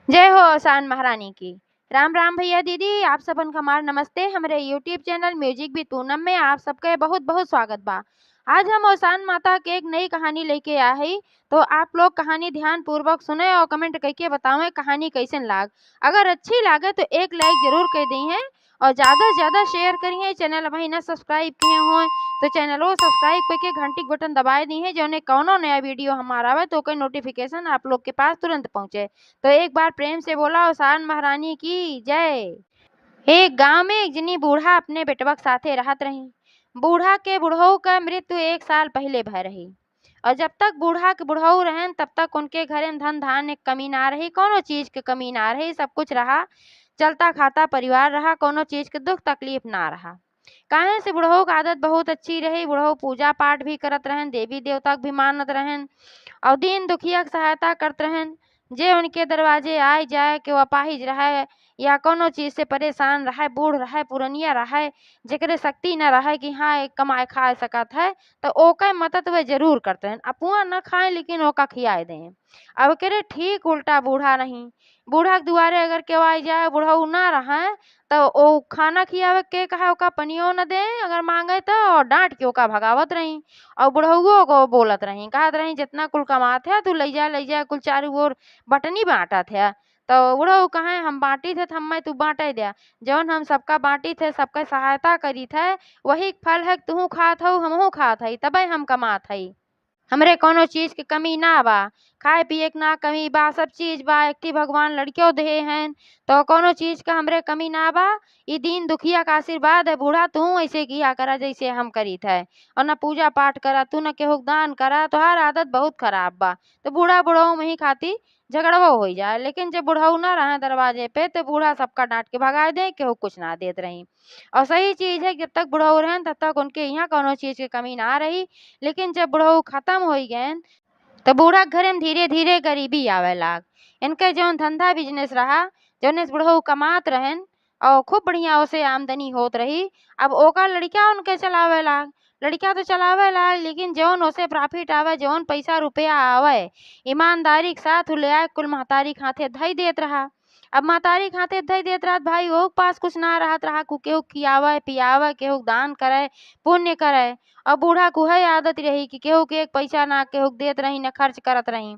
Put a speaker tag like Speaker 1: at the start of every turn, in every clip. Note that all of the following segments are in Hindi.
Speaker 1: जय हो आसान महारानी की। राम राम भैया दीदी, आप सबन का हमार नमस्ते। हमारे यूट्यूब चैनल म्यूजिक भी पूनम में आप सबके बहुत बहुत स्वागत बा। आज हम ओसान माता के एक नई कहानी लेके आए हई, तो आप लोग कहानी ध्यान पूर्वक सुने और कमेंट करके बतावें कहानी कैसन लाग। अगर अच्छी लागे तो एक लाइक जरूर कर दी है और ज्यादा से ज्यादा शेयर करिए। चैनल अभी ना सब्सक्राइब किए हुए तो चैनल को सब्सक्राइब करके घंटी के बटन दबाए दी है, जो कौनो नया वीडियो हमारा आवे तो कोई नोटिफिकेशन आप लोग के पास तुरंत पहुंचे। तो एक बार प्रेम से बोला ओसान महारानी की जय। एक गांव में एक जनी बूढ़ा अपने बेटवा के साथे रहत रही। बूढ़ा के बुढ़ऊ का मृत्यु 1 साल पहले भय रही और जब तक बूढ़ा के बुढ़ऊ रहन तब तक उनके घरे में धन धान्य के कमी ना रही, कोनो चीज के कमी ना रही, सब कुछ रहा, चलता खाता परिवार रहा, कोनो चीज के दुख तकलीफ ना रहा। काहे से बुढ़ऊ का आदत बहुत अच्छी रही। बुढ़ऊ पूजा पाठ भी करत रहन, देवी देवता के भी मानत रहन और दीन दुखिया के सहायता करत रहन। जे उनके दरवाजे आए जाए के अपाहिज रहे या कोनो चीज से परेशान रहे, बूढ़ रहे, पुरनिया रहे, जेकरे शक्ति न रहे कि हाँ एक कमाए खा सकत है, तो ओके मदद वे जरूर करते हैं। अपुआ न खाए लेकिन ओका खियाए दें। अब करे ठीक उल्टा बूढ़ा नहीं। बूढ़ा के दुआरे अगर केव आई जाए, बूढ़ऊ ना रहे तो ओ खाना खियावे के कहा ओका पनियो न दे, अगर मांगे तो और डांट के ओका भगावत रही और बुढ़उओ को बोलत रही, कहत रही जितना कुल कमात है तू ले जा कुल चारू ओर बटनी बांटत है। तो बुढ़ऊ कहे हम बांटी थे हम तू बांटे दिया, जौन हम सबका बांटी थे सबका सहायता करी थे वही फल है तू खात हऊ हमहू खात हई तबे हम कमात हई। हमरे कोनो चीज की कमी ना बा, खाए पिए के ना कमी बा, सब चीज बा, एकठी भगवान लड़कियों दे हैं तो कोनो चीज का हमरे कमी ना बा। ई दीन दुखिया का आशीर्वाद है। बूढ़ा तू ऐसे किया करा जैसे हम करी थे और न पूजा पाठ करा, तू न केहू के दान करा, तोहार आदत बहुत खराब बा। तो बूढ़ा बुढ़ऊ में ही खाती झगड़वा हो जाए, लेकिन जब बुढ़ऊ ना रहे दरवाजे पे तो बूढ़ा सबका डांट के भगा दे, केहू कुछ ना देत रही। और सही चीज है जब तक बुढ़ऊ रहें तब तक उनके यहाँ कोनो चीज की कमी ना रही, लेकिन जब बुढ़ऊ खत्म हो गए तो बूढ़ा के घरे में धीरे धीरे गरीबी आवे लाग। इनके जौन धंधा बिजनेस रहा, जौने से बुढ़ऊ कमात रहन और खूब बढ़िया उसे आमदनी होत रही, अब ओका लड़का उनके चलावे लाग। लड़का तो चलावे लाग लेकिन जौन उसे प्रॉफिट आवे, जौन पैसा रुपया आवे, ईमानदारी के साथ उ ले आए कुल महतारी के हाथे धई देत रहा। अब महतारी के हाथे धई देत रहत भाई, ओह के पास कुछ ना रहत रहा, केहू खियावे पियावे, केहू दान करे पुण्य करे। और बूढ़ा को है आदत रही कि केहू के एक पैसा ना केहू के देत रही, न खर्च करत रही।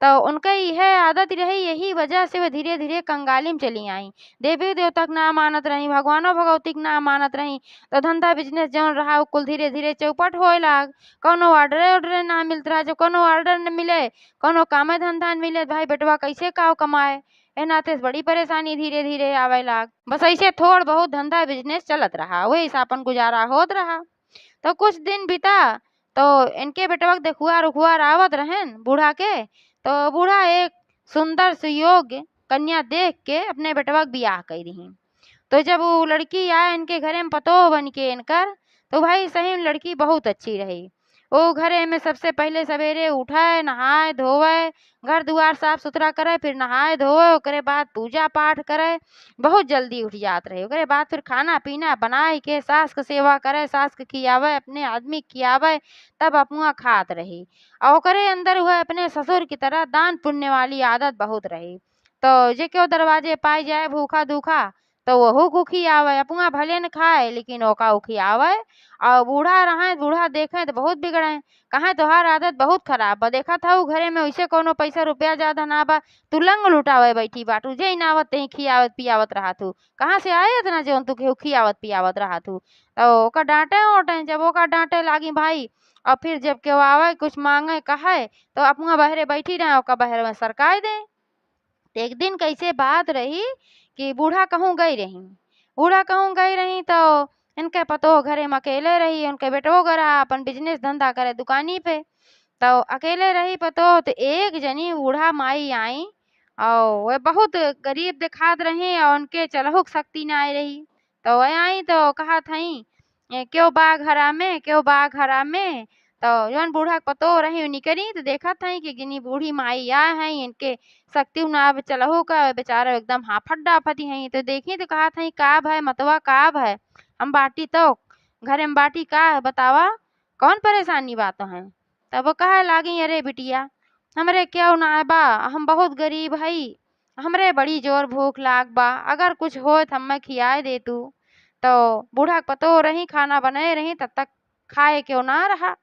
Speaker 1: तो उनके यह आदत रही, यही वजह से वे धीरे धीरे कंगाली में चली आई। देवी देवता के ना मानत रही, भगवानो भगवती के ना मानत रही, तो धंधा बिजनेस जौन रहा उ कुल धीरे धीरे चौपट होए लाग। कोनो ऑर्डरे ऑर्डरे ना मिलत रहा, जब कोनो ऑर्डर न मिले, कोनो कामे धंधा न मिले, भाई बेटवा कैसे काव कमाए। ए नाते से बड़ी परेशानी धीरे धीरे आवे लाग। बस ऐसे थोड़ बहुत धंधा बिजनेस चलत रहा, वही से अपन गुजारा होत रहा। तो कुछ दिन बीता तो इनके बेटवा के देखुआर उखुआर आवत रहन बूढ़ा के, तो बूढ़ा एक सुंदर सुयोग्य कन्या देख के अपने बेटवा के बियाह कर रही। तो जब वो लड़की आए इनके घरे में पतोह बन के इनकर, तो भाई सही में लड़की बहुत अच्छी रही। वो घरे में सबसे पहले सवेरे उठाए, नहाए धोए, घर दुआर साफ सुथरा करे, फिर नहाए धोए, ओकरे बाद पूजा पाठ करे, बहुत जल्दी उठ जात रहे। ओकरे बाद फिर खाना पीना बनाए के सास के सेवा करे, सास के खियावे, अपने आदमी के खियावे, तब अपना खात रही। और ओकरे अंदर वह अपने ससुर की तरह दान पुण्य वाली आदत बहुत रही। तो जे केहू दरवाजे पाई जाए भूखा दूखा तो वहू को खियावे, अपना भले न खाए लेकिन ओका खियावे। और बूढ़ा रहे, बूढ़ा देखे तो बहुत बिगड़े, कहे तोहार आदत बहुत खराब बा, देखा था घरे में वैसे कोनो पैसा रुपया ज्यादा ना बा, तू लंग लुटावे बैठी बाटू, जे नावत ते खियावत पियावत रहा तू, कहाँ से आए इतना जो तू केहू खियावत पियावत रहा तू। तो ओका डांटे ओटे, जब ओका डांटे लागी भाई और फिर जब केहू आवे कुछ मांगे कहे तो अपना बहरे बैठी रहे, ओका बहरे में सरकाए दे। एक दिन कैसे बात रही कि बूढ़ा कहूँ गई रही, बूढ़ा कहूँ गई रही तो इनके पतोह घरे में अकेले रही, उनके बेटवो गरा अपन बिजनेस धंधा करे दुकानी पे। तो अकेले रही पतोह, तो एक जनी बूढ़ा माई आई और वह बहुत गरीब दिखात रही और उनके चलहुक शक्ति ना आई रही। तो वह आई तो कहा थी क्यों बा घरा में, क्यों बा घरा में। तो जौन बूढ़ा के पतोह रही निकली तो देखा था कि गिनी बूढ़ी माई आए हैं, इनके शक्ति ना चलहु का बेचारा एकदम हाफत डाफती हैं। तो देखी तो कहा था का है मतवा का है, हम बाटी तो घरे में बाटी का है बतावा, कौन परेशानी बात है। तब वो कहे लागी अरे बिटिया हमरे क्यों ना बा, हम बहुत गरीब हई हमरे बड़ी जोर भूख लाग बा, अगर कुछ होत हम्मे खियाए दे तू। तो बूढ़ा के पतो रही खाना बनाए रही तब तक खाए क्यों ना रहा।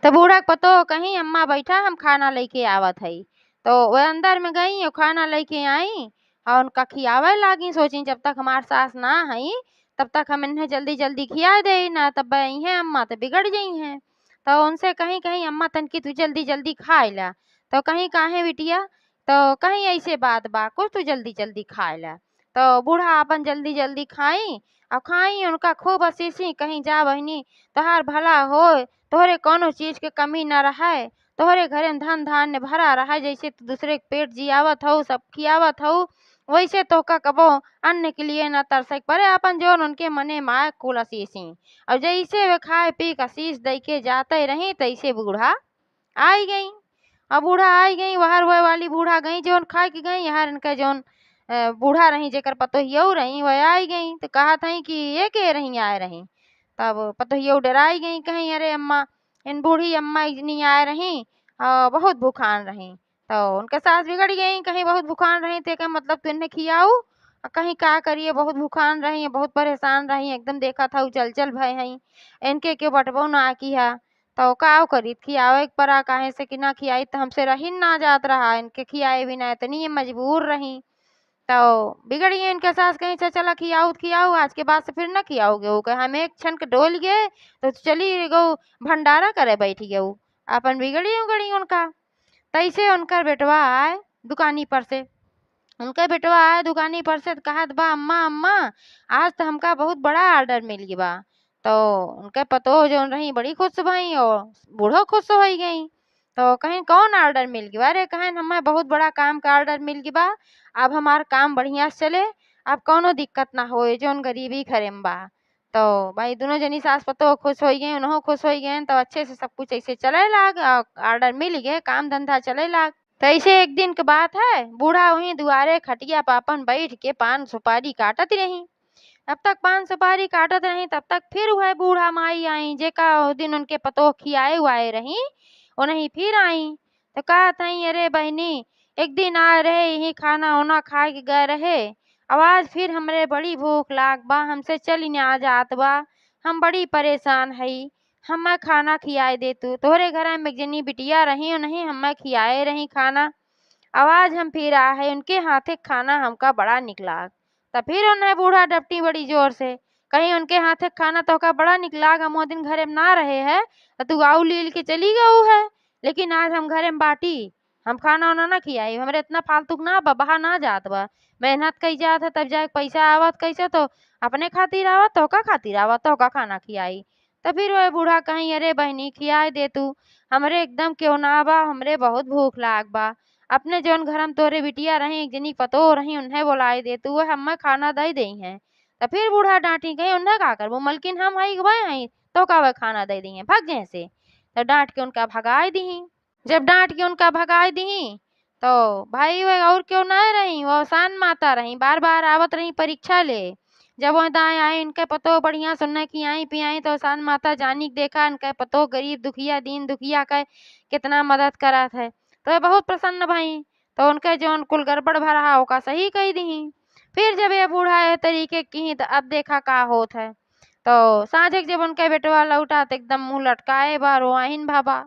Speaker 1: तो बूढ़ा के पतो कहीं अम्मा बैठा हम खाना लेके आवत हई। तो वह अंदर में गई और खाना लेके आई और उनका खियावे लागी। सोची जब तक हमार सास ना हई तब तक हम इन्हें जल्दी जल्दी खिया दे, ना तब आई हैं अम्मा तो बिगड़ गई हैं। तो उनसे कहीं कहीं अम्मा तनकी तू जल्दी जल्दी खाए ला। तो कहीं काहे बिटिया, तो कहीं ऐसे बात बा कुछ तू जल्दी जल्दी खाए ला। तो बूढ़ा अपन जल्दी जल्दी खाई और खाई उनका खूब असीसी कहीं जा बहिनी तोहार भला होए, तोहरे कौनो चीज के कमी न रहे, तोहरे घरे में धन धान्य भरा रहे, जैसे तू दूसरे के पेट जियावत हऊ सब खियावत हऊ, वैसे तोहका कबो अन्न के लिए न तरसक पड़े। अपन जोन उनके मने माए कुल असीसी और जैसे वे खाए पी के आशीष दई के जाते रही तैसे बूढ़ा आई गई। अब बूढ़ा आई गई वहर वह वाली बूढ़ा गई जोन खाए के गई यार इनका जोन बूढ़ा रही जेकर पतोहियऊ रही वह आई गई। तो कहा था कि ये के रही आए रही। तब पतोहियऊ डराई गई कहीं अरे अम्मा इन बूढ़ी अम्मा इतनी आए रही बहुत भूखान रही। तो उनके सास बिगड़ गई कहीं बहुत भूखान रही थे का मतलब तू इन्हें खियाऊ और कहीं का करिए बहुत भूखान रही बहुत परेशान रही एकदम देखा था चल चल भय हई इनके क्यों बटबो ना की है। तो काव करी खियावे के परा काहे से कि ना खियाई तो हमसे रही ना जात रहा इनके खियाए बिना इतनी ये मजबूर रही। तो बिगड़ गई इनके सास कहीं से चला खियाऊ तो खियाऊ आज के बाद से फिर ना खियाओगे वो कहे हम एक क्षण के डोल गए तो चली गो भंडारा करे बैठी गऊ अपन बिगड़ी उगड़ी उनका। तैसे उनकर बेटवा आए दुकानी पर से, उनके बेटवा आए दुकानी पर से तो कहत बा अम्मा अम्मा आज तो हमका बहुत बड़ा ऑर्डर मिल गई बा। तो उनके पतो जोन रही बड़ी खुश भई और बूढ़ो खुश हो गई। तो कहीं कौन ऑर्डर मिल गई बा, अरे कहें हमें बहुत बड़ा काम का ऑर्डर मिल गई बा, अब हमार काम बढ़िया से चले, अब कौनो दिक्कत ना होए जोन गरीबी खरे में बा। तो भाई दोनों जनी सास पतो खुश हो गई उन्हों खुश हो गए तो अच्छे से सब कुछ ऐसे चले लाग ऑर्डर मिल गए काम धंधा चले लाग। तो ऐसे एक दिन के बात है बूढ़ा वहीं दुआरे खटिया पापन बैठ के पान सुपारी काटत रही। अब तक पान सुपारी काटत रही तब तक फिर वह बूढ़ा माई आई जेका उस दिन उनके पतोह खियाए हुआए रही उन्हीं फिर आई। तो कहा थी अरे बहनी एक दिन आए रहे यही खाना वाना खा के गए रहे, अब आज फिर हमरे बड़ी भूख लाग बा हमसे चली ना जात बा, हम बड़ी परेशान हई, हमें खाना खियाए दे तू। तोहरे घर में एक जनी बिटिया रही उन्हें हमें खियाए रही खाना, आवाज हम फिर आ है उनके हाथे खाना हमका बड़ा निकला। तब फिर उन्हें बूढ़ा डपटी बड़ी जोर से कहीं उनके हाथे खाना तो का बड़ा निकला हम वो दिन घरे में ना रहे है तो तू आऊ लील के चली गऊ है, लेकिन आज हम घरे में बाटी हम खाना वाना ना खियाई हमरे इतना फालतू ना बहा ना जात बा, मेहनत कई जात है तब जाके पैसा आवत कैसे तो अपने खातिर आवत तो का खातिर आवत तो का खाना खियाई। तो फिर वह बूढ़ा कहीं अरे बहनी खियाए दे तू हमरे एकदम क्यों ना बा हमरे बहुत भूख लाग बा, अपने जौन घर में तोरे बिटिया रही एक जनी पतो रही उन्हें बुलाए दे तू वह हमें खाना दे दी है। तो फिर बूढ़ा डांटी गई उन्हें का करबो मलकिन हम हई वह हई तो का वह खाना दे दी है भाग जैसे। तो डांट के उनका भगाए दी। जब डांट के उनका भगाए दी तो भाई वह और क्यों ना रही वो शान माता रही बार बार आवत रही परीक्षा ले। जब वो दाएं आए इनके पतो बढ़िया सुनने की आई पियाई तो शान माता जानी के देखा इनके पतो गरीब दुखिया दीन दुखिया का कितना मदद करा है तो ये बहुत प्रसन्न भई। तो उनके जौन कुल गड़बड़ भरा ओका सही कही दी। फिर जब ये बूढ़ा ये तरीके की तो अब देखा का होत है। तो साँझ जब उनके बेटवा लौटा तो एकदम मुंह लटकाए बा रोआहिन भाबा।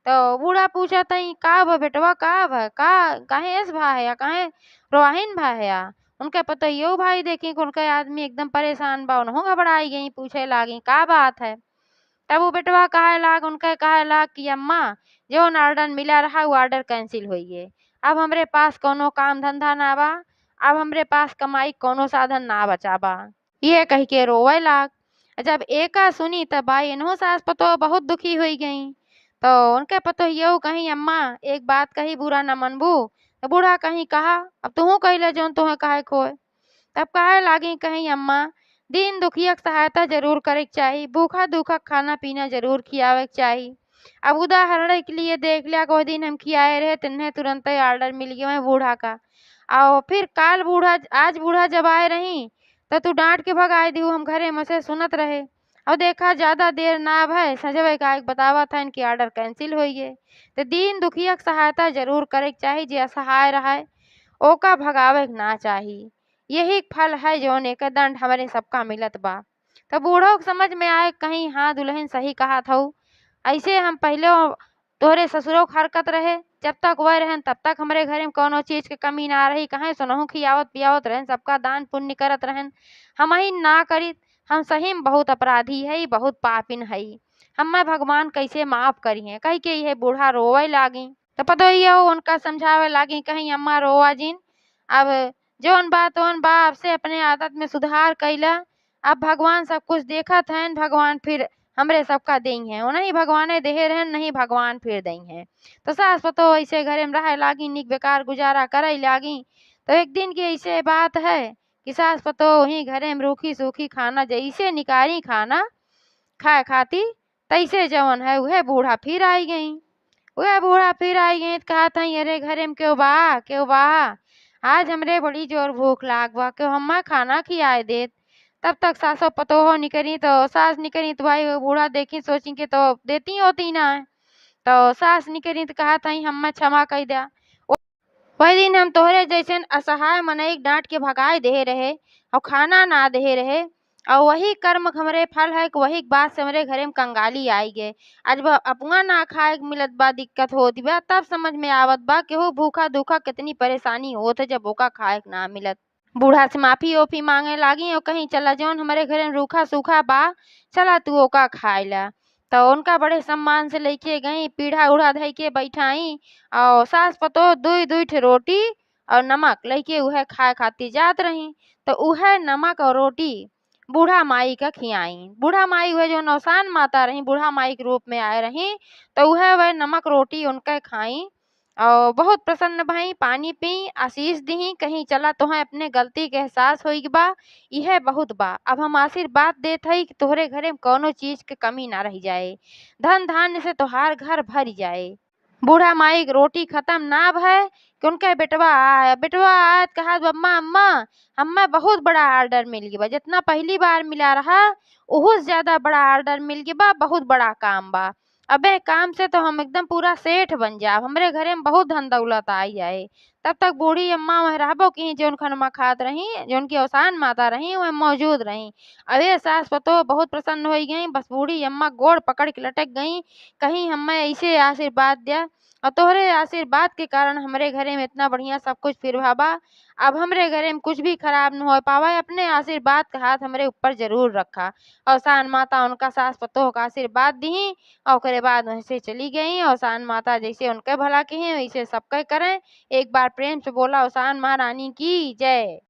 Speaker 1: तो बूढ़ा पूछा तई का बा बेटवा का बा का काहे ऐस भा है या काहे रोआहिन भा है या। उनके पतोहियो भाई देखी कि उनके आदमी एकदम परेशान बा उन्हों घबराई गई पूछे लागी का बात है। तब वो बेटवा कहे लाग उनके कहे लाग कि अम्मा जौन ऑर्डर मिला रहा वो ऑर्डर कैंसिल हुई है, अब हमरे पास कोनो काम धंधा ना बा, अब हमरे पास कमाई कोनो साधन ना बचा बा। ये कह के रोवे लाग। जब एका सुनी तब भाई इन्हों सास पतो बहुत दुखी हुई गई। तो उनके पतोहियो कहीं अम्मा एक बात कही बुरा न मनबू। तो बूढ़ा कहीं कहा अब तू कही जौन तुम्हें कहे खोए। तब कहे लागी कहीं अम्मा दीन दुखिया के सहायता जरूर करे के चाही, भूखा दूखा खाना पीना जरूर खियावे के चाही। अब उदाहरण के लिए देख लिया कोई दिन हम खियाए रहे तिन्हें तुरंत ही ऑर्डर मिल गया है बूढ़ा का, और फिर काल बूढ़ा आज बूढ़ा जब आए रही तो तू डांट के भगाए दी हम घरे में से सुनत रहे। और देखा ज्यादा देर ना भय सजवे का एक बतावा था इनकी ऑर्डर कैंसिल हुई है। तो दीन दुखिया के सहायता जरूर करे के चाही जे असहाय रहे ओका भगावे के ना चाही। यही फल है जौन एकर दंड हमरे सबका मिलत बा। तो बूढ़ों के समझ में आए कहीं हाँ दुल्हन सही कहत हऊ। ऐसे हम पहिले तोहरे ससुरो के हरकत रहे, जब तक वह रहन तब तक हमरे घरे में कौनो चीज के कमी ना रही। कहीं सुनहु खियावत पियावत रहन, सबका दान पुण्य करत रहन। हमही ना करित। हम सही में बहुत अपराधी हई, बहुत पापिन हई। हमें भगवान कैसे माफ करिहे। कही के यह बूढ़ा रोवे लागी। तो पतोहिया उनका समझावे लागी कहीं अम्मा रोवा जिन। अब जौन बात ओन बा अब से अपने आदत में सुधार कैला। अब भगवान सब कुछ देखत हैं, भगवान फिर हमरे सबका देई हैं। नहीं भगवाने देहे रहन, नहीं भगवान फिर देई हैं। तो सास पतो ऐसे घरे में रहे लागी, निक बेकार गुजारा करे लागी। तो एक दिन की ऐसे बात है कि सास पतो वहीं घरे में रूखी सूखी खाना जैसे निकारी खाना खाए खाती, तैसे जवन है वह बूढ़ा फिर आई गई। वह बूढ़ा फिर आई गई तो कहत हई अरे घरे में क्यों बा, क्यों बा, आज हमरे बड़ी जोर भूख लाग बा, क्यों हम्मा खाना खियाए देत। तब तक सासो पतोहो निकली तो सास निकली तो भाई वो बूढ़ा देखी सोची के तो देती होती ना है। तो सास निकली तो कहत हई हम्मा क्षमा कई दिया। वही दिन हम तोहरे जैसन असहाय मनई के डांट के भगाए देहे रहे और खाना ना देहे रहे। और वही कर्म हमरे फल है कि वही बात से हमरे घरे में कंगाली आई गए। आज वह अपना ना खाए के मिलत बा, दिक्कत होती बा, तब समझ में आवत बा कि वो भूखा दुखा कितनी परेशानी होत है जब ओका खाए के ना मिलत। बूढ़ा से माफी ओफी मांगे लागी और कहीं चला जौन हमारे घरे में रूखा सूखा बा, चला तू ओका खाए ला। तो उनका बड़े सम्मान से लेके गई, पीढ़ा उढ़ा धई के बैठाई और सास पतो दुई दुई ठे रोटी और नमक लेके वह खाए खातिर जात रही। तो वह नमक और रोटी बूढ़ा माई का खियाई। बूढ़ा माई वह जो नौसान माता रही, बूढ़ा माई के रूप में आए रही। तो वह नमक रोटी उनके खाई और बहुत प्रसन्न भई, पानी पी, आशीष दी, कहीं चला तोहें अपने गलती के एहसास होई बा, यह बहुत बा। अब हम आशीर्वाद देत हई कि तोहरे घरे में कौनो चीज के कमी ना रह जाए, धन धान्य से तोहार घर भर जाए। बूढ़ा माई के रोटी खत्म ना भय कि उनके बेटवा आए तो कहा अम्मा अम्मा हमें बहुत बड़ा ऑर्डर मिल गया बा, जितना पहली बार मिला रहा उहो से ज्यादा बड़ा ऑर्डर मिल गया बा, बहुत बड़ा काम बा। अबे काम से तो हम एकदम पूरा सेठ बन जाब, हमरे घरे में बहुत धन दौलत आई जाए। तब तक बूढ़ी अम्मा वह रहबो की जौन खनमा खात रही, जौन की औसान माता रही वह मौजूद रही। अबे सास पतो बहुत प्रसन्न हो गई, बस बूढ़ी अम्मा गोड़ पकड़ के लटक गई, कहीं हमें ऐसे आशीर्वाद दिया और तोहरे आशीर्वाद के कारण हमरे घरे में इतना बढ़िया सब कुछ फिर बा। अब हमरे घरे में कुछ भी खराब न हो पावा, अपने आशीर्वाद का हाथ हमरे ऊपर जरूर रखा। और सान माता उनका सास पतोह का आशीर्वाद दी और ओकरे बाद वहीं से चली गई। और सान माता जैसे उनके भला की हैं वैसे सबके करें। एक बार प्रेम से बोला, औसान महारानी की जय।